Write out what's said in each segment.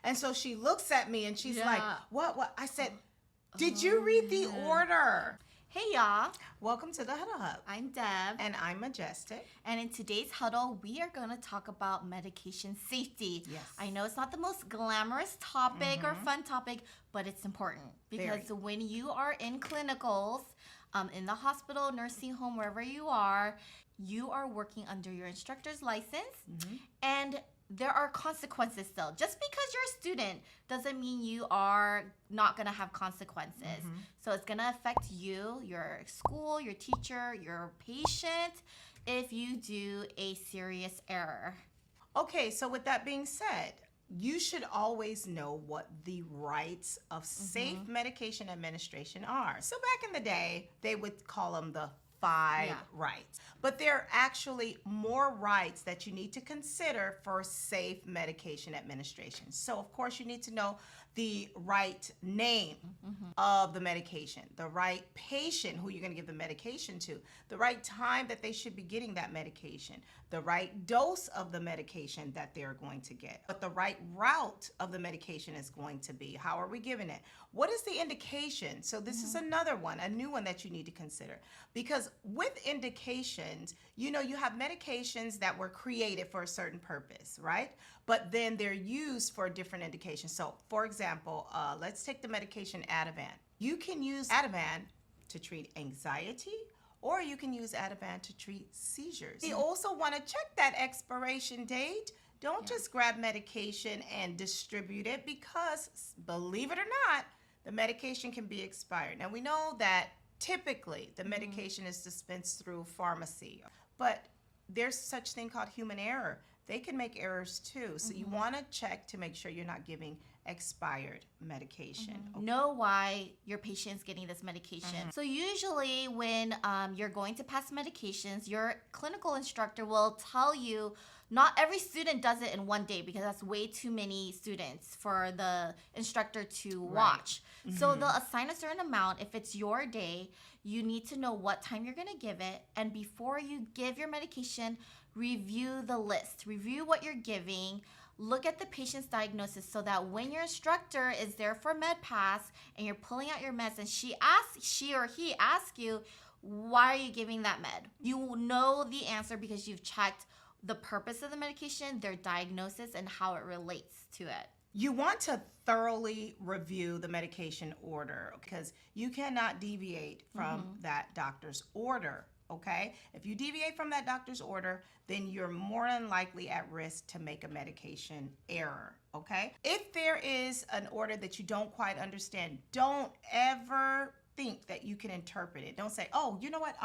And so she looks at me and she's Yeah. like, what? I said, did you read the order? Hey y'all, Welcome to the Huddle Hub. I'm Deb. And I'm Majestic. And in today's huddle, we are going to talk about medication safety. Yes. I know it's not the most glamorous topic or fun topic, but it's important because Very. when you are in clinicals, in the hospital, nursing home, wherever you are working under your instructor's license, and there are consequences still. Just because you're a student doesn't mean you are not going to have consequences. So it's going to affect you, your school, your teacher, your patient, if you do a serious error. Okay, so with that being said, you should always know what the rights of safe medication administration are. So back in the day, they would call them the 5 rights. But there are actually more rights that you need to consider for safe medication administration. So of course you need to know the right name of the medication, the right patient who you're going to give the medication to, the right time that they should be getting that medication, the right dose of the medication that they're going to get, what the right route of the medication is going to be. How are we giving it? What is the indication? So this is another one, a new one that you need to consider. Because with indications, you know, you have medications that were created for a certain purpose, right? But then they're used for different indications. So for example, let's take the medication Ativan. You can use Ativan to treat anxiety, or you can use Ativan to treat seizures. You also want to check that expiration date. Don't just grab medication and distribute it because, believe it or not, the medication can be expired. Now we know that typically the medication is dispensed through pharmacy, but there's such thing called human error. They can make errors too. So you want to check to make sure you're not giving expired medication. Know why your patient is getting this medication. So usually when you're going to pass medications, your clinical instructor will tell you not every student does it in one day because that's way too many students for the instructor to watch. So they'll assign a certain amount. If it's your day, you need to know what time you're going to give it. And before you give your medication, review the list. Review what you're giving. Look at the patient's diagnosis so that when your instructor is there for MedPass and you're pulling out your meds and she or he asks you, why are you giving that med? You will know the answer because you've checked the purpose of the medication, their diagnosis, and how it relates to it. You want to thoroughly review the medication order because you cannot deviate from that doctor's order, okay? If you deviate from that doctor's order, then you're more than likely at risk to make a medication error, okay? If there is an order that you don't quite understand, don't ever think that you can interpret it. Don't say, oh, you know what,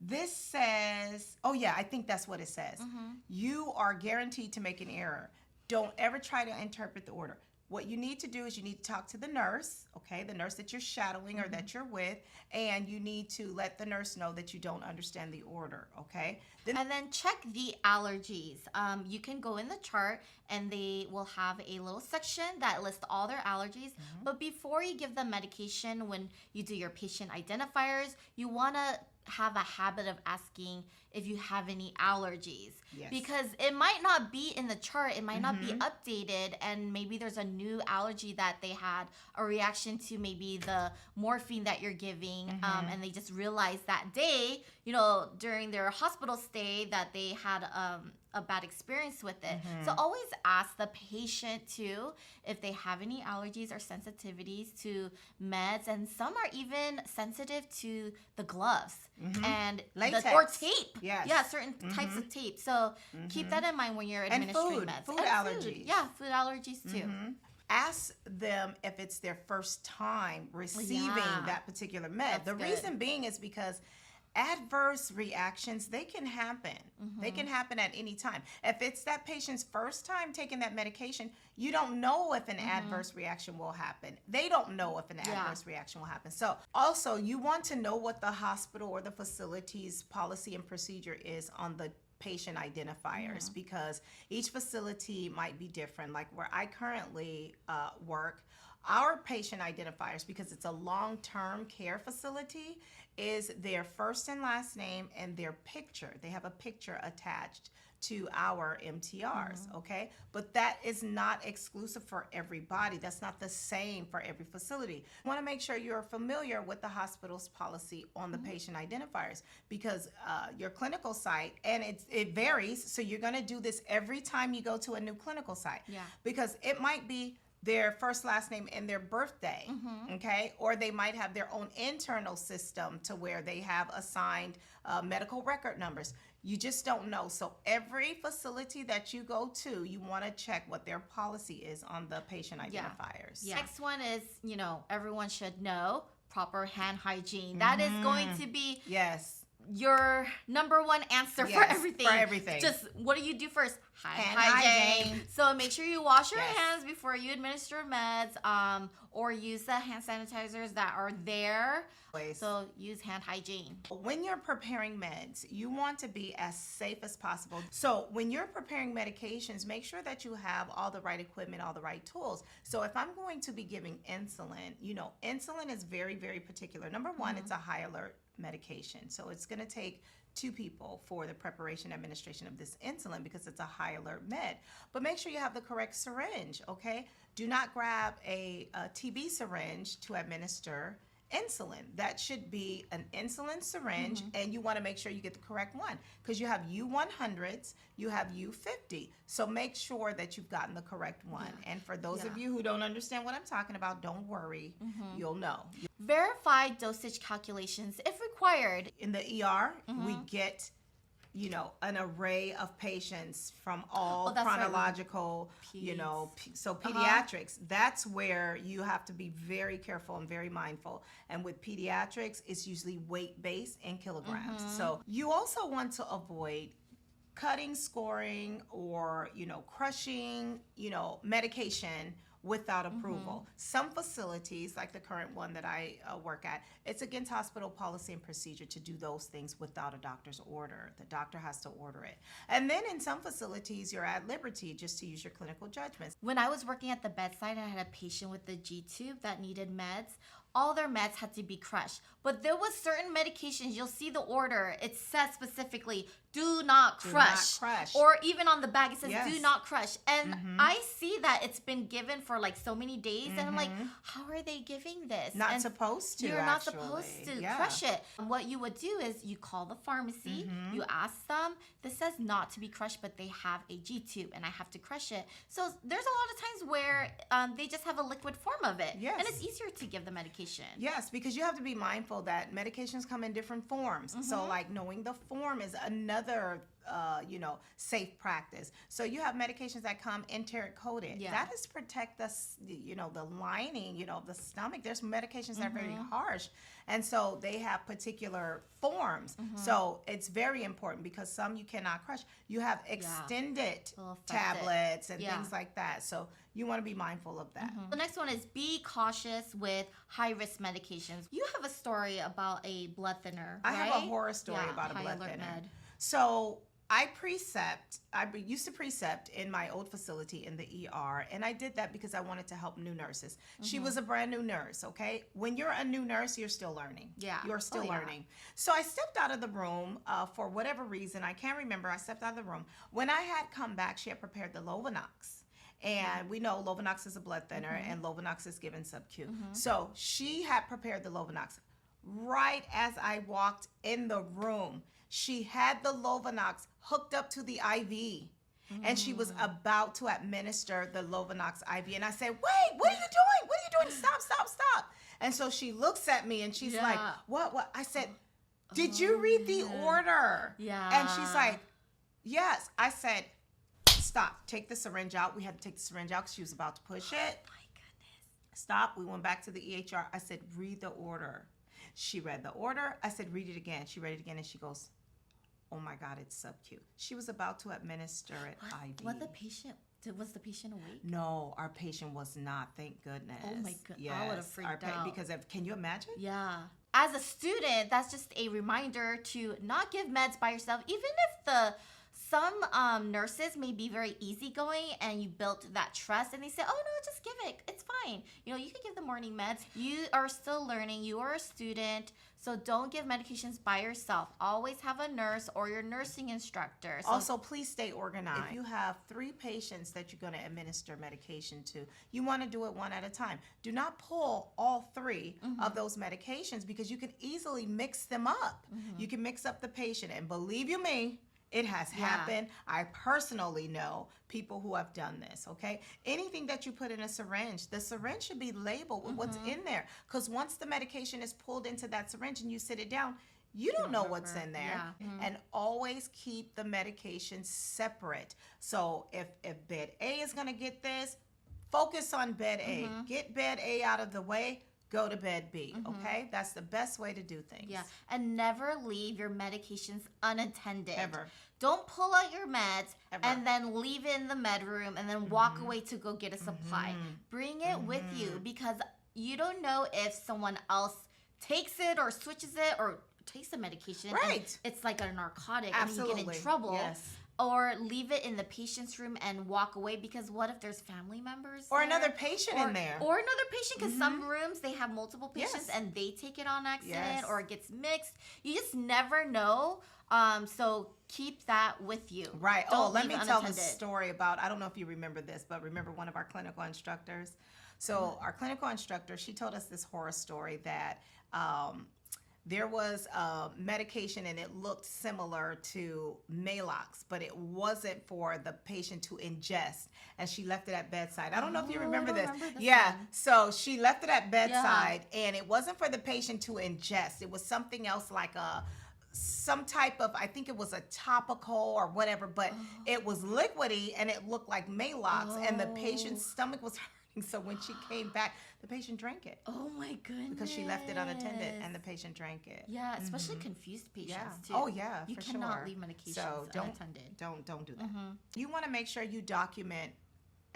this says, oh yeah, I think that's what it says. You are guaranteed to make an error. Don't ever try to interpret the order. What you need to do is you need to talk to the nurse, okay, the nurse that you're shadowing or that you're with, and you need to let the nurse know that you don't understand the order, okay? And then check the allergies. You can go in the chart and they will have a little section that lists all their allergies. But before you give them medication, when you do your patient identifiers, you want to have a habit of asking if you have any allergies. Yes. Because it might not be in the chart, it might not be updated, and maybe there's a new allergy that they had a reaction to maybe the morphine that you're giving, and they just realized that day, you know, during their hospital stay that they had a bad experience with it. So always ask the patient too if they have any allergies or sensitivities to meds, and some are even sensitive to the gloves and Latex. or tape. Yes. Yeah, certain types of tape. So keep that in mind when you're administering meds. Food allergies. Yeah, food allergies too. Ask them if it's their first time receiving that particular med. That's The good. reason being is because adverse reactions, they can happen. They can happen at any time. If it's that patient's first time taking that medication, you don't know if an adverse reaction will happen. They don't know if an adverse reaction will happen. So also, you want to know what the hospital or the facility's policy and procedure is on the patient identifiers because each facility might be different. Like where I currently work, our patient identifiers, because it's a long-term care facility, is their first and last name and their picture. They have a picture attached to our MTRs, okay? But that is not exclusive for everybody. That's not the same for every facility. You want to make sure you're familiar with the hospital's policy on the patient identifiers, because your clinical site, and it varies, so you're going to do this every time you go to a new clinical site. Yeah. Because it might be their first, last name, and their birthday, okay? Or they might have their own internal system to where they have assigned medical record numbers. You just don't know. So every facility that you go to, you want to check what their policy is on the patient identifiers. Yeah. Next one is, everyone should know proper hand hygiene. That is going to be your number one answer for everything. For everything. Just what do you do first? Hand hygiene. hygiene. So make sure you wash your hands before you administer meds, or use the hand sanitizers that are there. So use hand hygiene. When you're preparing meds, you want to be as safe as possible. So when you're preparing medications, make sure that you have all the right equipment, all the right tools. So if I'm going to be giving insulin, insulin is very, very particular. Number one, it's a high alert medication. So it's going to take 2 people for the preparation and administration of this insulin because it's a high alert med. But make sure you have the correct syringe, okay? Do not grab a TB syringe to administer insulin. That should be an insulin syringe, and you want to make sure you get the correct one because you have U100s, you have U50. So make sure that you've gotten the correct one. And for those of you who don't understand what I'm talking about, don't worry, you'll know. Verify dosage calculations if required. In the ER, we get an array of patients from all chronological, so pediatrics, that's where you have to be very careful and very mindful. And with pediatrics, it's usually weight-based in kilograms. So you also want to avoid cutting, scoring, or, crushing, medication without approval. Some facilities, like the current one that I work at, it's against hospital policy and procedure to do those things without a doctor's order. The doctor has to order it. And then in some facilities, you're at liberty just to use your clinical judgments. When I was working at the bedside, I had a patient with the G-tube that needed meds. All their meds had to be crushed. But there was certain medications, you'll see the order, it says specifically, do not crush. Or even on the bag, it says, do not crush. And I see that it's been given for like so many days, and I'm like, how are they giving this? Not supposed to, You're not supposed to crush it. And what you would do is you call the pharmacy, you ask them, this says not to be crushed, but they have a G-tube, and I have to crush it. So there's a lot of times where they just have a liquid form of it. Yes. And it's easier to give the medication. Yes, because you have to be mindful that medications come in different forms. So like knowing the form is another safe practice. So you have medications that come enteric coated. That is to protect the lining, of the stomach. There's medications that are very harsh. And so they have particular forms. So it's very important because some you cannot crush. You have extended tablets and things like that. So you want to be mindful of that. The next one is be cautious with high-risk medications. You have a story about a blood thinner, right? I have a horror story about a blood thinner. So I used to precept in my old facility in the ER, and I did that because I wanted to help new nurses. She was a brand new nurse, okay? When you're a new nurse, you're still learning. You're still learning. So I stepped out of the room for whatever reason. I can't remember. I stepped out of the room. When I had come back, she had prepared the Lovenox. And we know Lovenox is a blood thinner, and Lovenox is given sub-Q. So she had prepared the Lovenox. Right as I walked in the room, she had the Lovenox hooked up to the IV. And she was about to administer the Lovenox IV. And I said, wait, what are you doing? What are you doing? Stop, stop, stop. And so she looks at me and she's like, what? I said, did you read the order? And she's like, yes. I said, stop, take the syringe out. We had to take the syringe out because she was about to push it. Oh my goodness. Stop. We went back to the EHR. I said, read the order. She read the order. I said, read it again. She read it again and she goes, oh my God, it's sub-Q. She was about to administer it IV. Was the patient awake? No, our patient was not, thank goodness. Oh my God, I would have freaked out. Because can you imagine? Yeah. As a student, that's just a reminder to not give meds by yourself, even if the Some nurses may be very easygoing and you built that trust and they say, oh no, just give it. It's fine. You can give the morning meds. You are still learning. You are a student. So don't give medications by yourself. Always have a nurse or your nursing instructor. So also, please stay organized. If you have 3 patients that you're going to administer medication to, you want to do it one at a time. Do not pull all 3 of those medications because you can easily mix them up. You can mix up the patient, and believe you me, it has happened. I personally know people who have done this, okay? Anything that you put in a syringe, the syringe should be labeled with what's in there. Because once the medication is pulled into that syringe and you sit it down, you don't know what's in there. And always keep the medication separate. So if bed A is going to get this, focus on bed A. Get bed A out of the way. Go to bed B, okay? That's the best way to do things. Yeah, and never leave your medications unattended. Ever. Don't pull out your meds and then leave it in the med room and then walk away to go get a supply. Bring it with you because you don't know if someone else takes it or switches it or takes the medication. Right. It's like a narcotic Absolutely. and you get in trouble. Yes. Or leave it in the patient's room and walk away because what if there's family members Or there? another patient in there. Or another patient because some rooms they have multiple patients and they take it on accident or it gets mixed. You just never know. So keep that with you. Right. Don't Let leave me it tell the unattended. story about, I don't know if you remember this, but remember one of our clinical instructors? So our clinical instructor, she told us this horror story that there was a medication and it looked similar to Maalox, but it wasn't for the patient to ingest, and she left it at bedside. I don't know if you remember I don't this. remember this Yeah, one. so she left it at bedside, and it wasn't for the patient to ingest. It was something else like some type of, I think it was a topical or whatever, but it was liquidy and it looked like Maalox, and the patient's stomach was hurting. So when she came back, the patient drank it. Oh my goodness. Because she left it unattended and the patient drank it. Yeah, especially confused patients too. Oh yeah, You for cannot sure. leave medications So unattended. don't do that. You want to make sure you document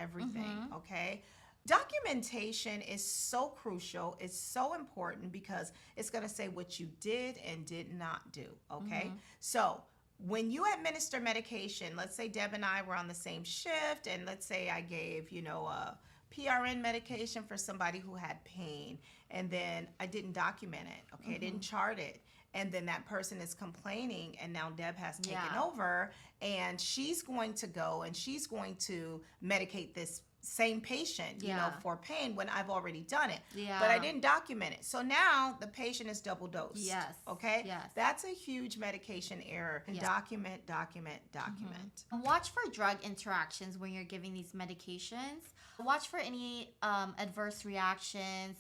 everything, okay? Documentation is so crucial. It's so important because it's going to say what you did and did not do, okay? So when you administer medication, let's say Deb and I were on the same shift, and let's say I gave, a PRN medication for somebody who had pain, and then I didn't document it, okay? I didn't chart it. And then that person is complaining, and now Deb has taken over, and she's going to go and she's going to medicate this same patient, for pain when I've already done it. Yeah. But I didn't document it. So now the patient is double dosed. Yes. Okay? Yes. That's a huge medication error. Yes. Document. Watch for drug interactions when you're giving these medications. Watch for any adverse reactions.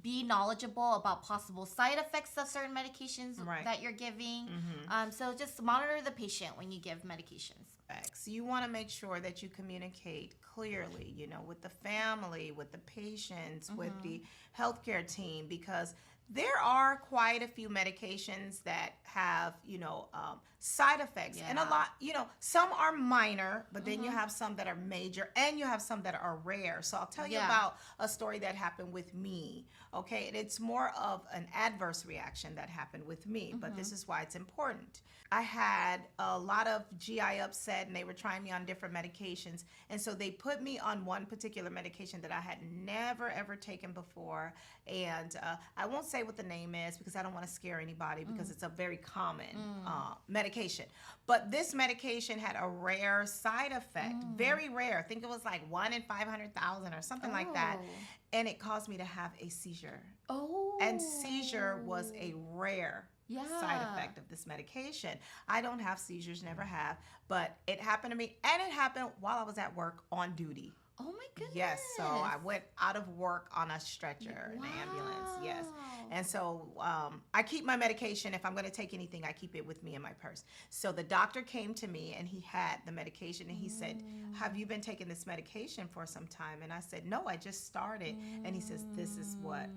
Be knowledgeable about possible side effects of certain medications that you're giving. So just monitor the patient when you give medications. So you want to make sure that you communicate clearly, with the family, with the patients, with the healthcare team, because there are quite a few medications that have, side effects. And a lot, some are minor, but then you have some that are major, and you have some that are rare. So I'll tell you about a story that happened with me, okay? And it's more of an adverse reaction that happened with me, but this is why it's important. I had a lot of GI upset, and they were trying me on different medications. And so they put me on one particular medication that I had never, ever taken before. And I won't say what the name is because I don't want to scare anybody, because it's a very common medication. But this medication had a rare side effect, very rare. I think it was like 1 in 500,000 or something like that. And it caused me to have a seizure. And seizure was a rare side effect of this medication. I don't have seizures, never have, but it happened to me, and it happened while I was at work on duty. Oh my goodness. Yes, so I went out of work on a stretcher, an ambulance, yes. And so I keep my medication. If I'm going to take anything, I keep it with me in my purse. So the doctor came to me, and he had the medication, and he said, have you been taking this medication for some time? And I said, no, I just started. And he says, this is what,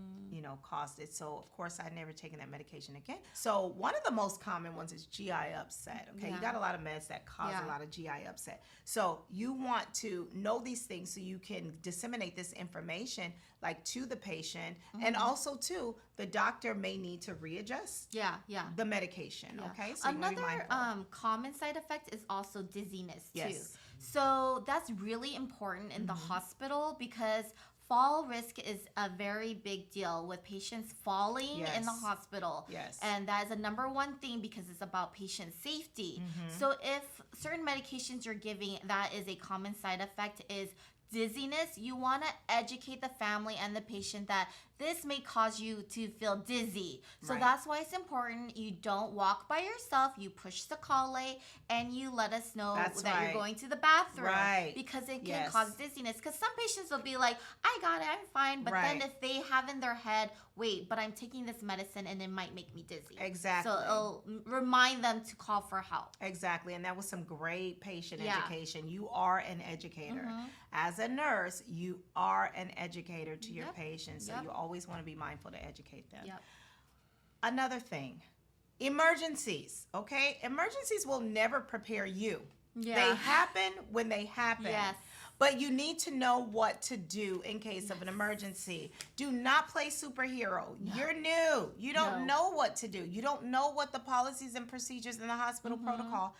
caused it. So, of course, I'd never taken that medication again. So one of the most common ones is GI upset, okay? You got a lot of meds that cause cause Yeah. a lot of GI upset. So you want to know these things so you can disseminate this information like to the patient, and also too, the doctor may need to readjust Yeah. the medication. Yeah. Okay, so you wanna be Another mindful. common side effect is also dizziness too. Yes. So that's really important in the hospital because fall risk is a very big deal with patients falling in the Yes. hospital. Yes. And that is the number one thing because it's about patient safety. So if certain medications you're giving that is a common side effect is dizziness, you want to educate the family and the patient that this may cause you to feel dizzy. So Right. that's why it's important you don't walk by yourself, you push the calle, and you let us know That's that you're right. going to the bathroom. Right. Because it can Yes. cause dizziness. Because some patients will be like, I got it, I'm fine. But then Right. if they have in their head, wait, but I'm taking this medicine and it might make me dizzy. Exactly. So it'll remind them to call for help. Exactly, and that was some great patient Yeah. education. You are an educator. As a nurse, you are an educator to your Yep. patients, so Yep. you always want to be mindful to educate them. Yep. Another thing, emergencies, okay? Emergencies will never prepare you. Yeah. They happen when they happen. Yes. But you need to know what to do in case of an emergency. Do not play superhero. You're new. You don't know what to do. You don't know what the policies and procedures in the hospital protocol,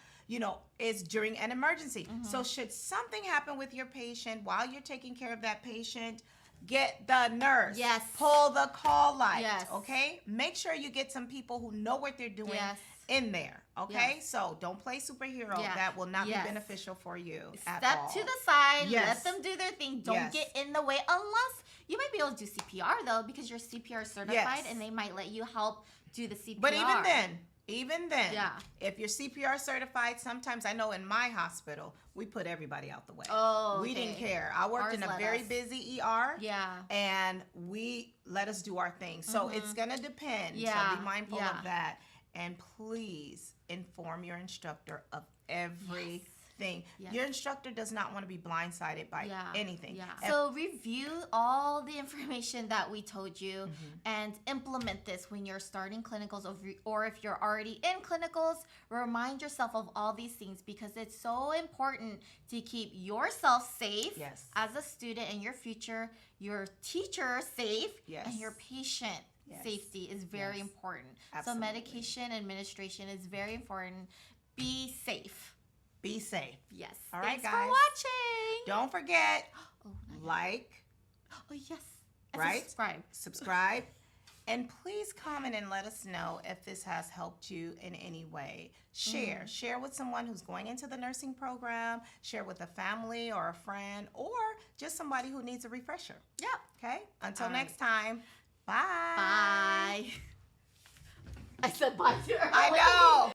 is during an emergency. So should something happen with your patient while you're taking care of that patient, get the nurse. Yes. Pull the call light. Yes. Okay? Make sure you get some people who know what they're doing Yes. in there. Okay? Yes. So don't play superhero. Yeah. That will not Yes. be beneficial for you at Step all. to the side, Yes. let them do their thing. Don't Yes. get in the way unless you might be able to do CPR though, because you're CPR certified Yes. and they might let you help do the CPR. But even then, Yeah. if you're CPR certified, sometimes I know in my hospital, we put everybody out the way. Oh, We didn't okay. care. I worked Ours in a let very us. busy ER. Yeah. And we let us do our thing. So it's going to depend. Yeah, So be mindful yeah. of that. And please inform your instructor of everything. Yes. Your instructor does not want to be blindsided by anything. Yeah. And- So review all the information that we told you Mm-hmm. and implement this when you're starting clinicals or if you're already in clinicals, remind yourself of all these things because it's so important to keep yourself safe Yes. as a student and your future, your teacher safe, Yes. and your patient Yes. safety is very Yes. important. Absolutely. So medication administration is very important. Be safe. Be safe. Yes. All right, Thanks for guys. watching. Don't forget, Oh, not yet. like, Oh, yes. And Right? subscribe. subscribe, and please comment and let us know if this has helped you in any way. Share with someone who's going into the nursing program, share with a family or a friend, or just somebody who needs a refresher. Yep. Okay? Until All right. next time, bye. Bye. I said bye to her. I know.